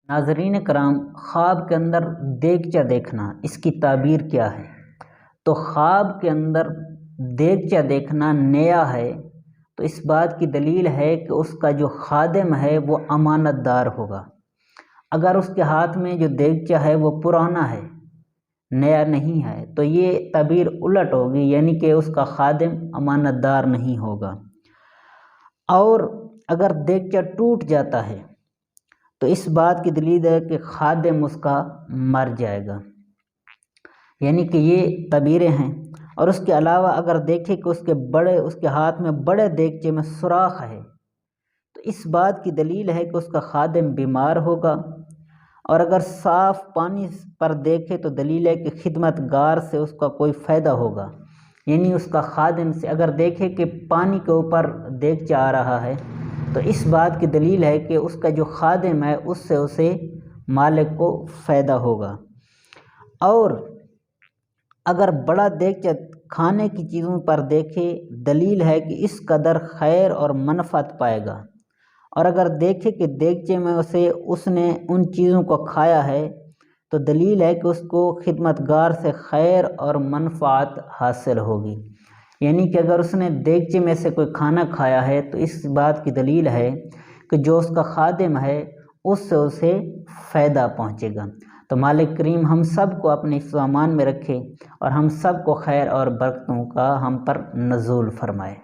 ناظرین کرام، خواب کے اندر دیگچہ دیکھنا، اس کی تعبیر کیا ہے؟ تو خواب کے اندر دیگچہ دیکھنا نیا ہے تو اس بات کی دلیل ہے کہ اس کا جو خادم ہے وہ امانت دار ہوگا۔ اگر اس کے ہاتھ میں جو دیگچہ ہے وہ پرانا ہے، نیا نہیں ہے، تو یہ تعبیر الٹ ہوگی، یعنی کہ اس کا خادم امانت دار نہیں ہوگا۔ اور اگر دیگچہ ٹوٹ جاتا ہے تو اس بات کی دلیل ہے کہ خادم اس کا مر جائے گا، یعنی کہ یہ تعبیریں ہیں۔ اور اس کے علاوہ اگر دیکھیں کہ اس کے ہاتھ میں بڑے دیگچے میں سوراخ ہے تو اس بات کی دلیل ہے کہ اس کا خادم بیمار ہوگا۔ اور اگر صاف پانی پر دیکھے تو دلیل ہے کہ خدمت گار سے اس کا کوئی فائدہ ہوگا، یعنی اس کا خادم سے اگر دیکھے کہ پانی کے اوپر دیگچہ آ رہا ہے تو اس بات کی دلیل ہے کہ اس کا جو خادم ہے اس سے اسے مالک کو فائدہ ہوگا۔ اور اگر بڑا دیگچہ کھانے کی چیزوں پر دیکھے، دلیل ہے کہ اس قدر خیر اور منفعت پائے گا۔ اور اگر دیکھے کہ دیگچے میں اس نے ان چیزوں کو کھایا ہے تو دلیل ہے کہ اس کو خدمت گار سے خیر اور منفعت حاصل ہوگی، یعنی کہ اگر اس نے دیگچے میں سے کوئی کھانا کھایا ہے تو اس بات کی دلیل ہے کہ جو اس کا خادم ہے اس سے اسے فائدہ پہنچے گا۔ تو مالک کریم ہم سب کو اپنے حفظ و امان میں رکھے اور ہم سب کو خیر اور برکتوں کا ہم پر نزول فرمائے۔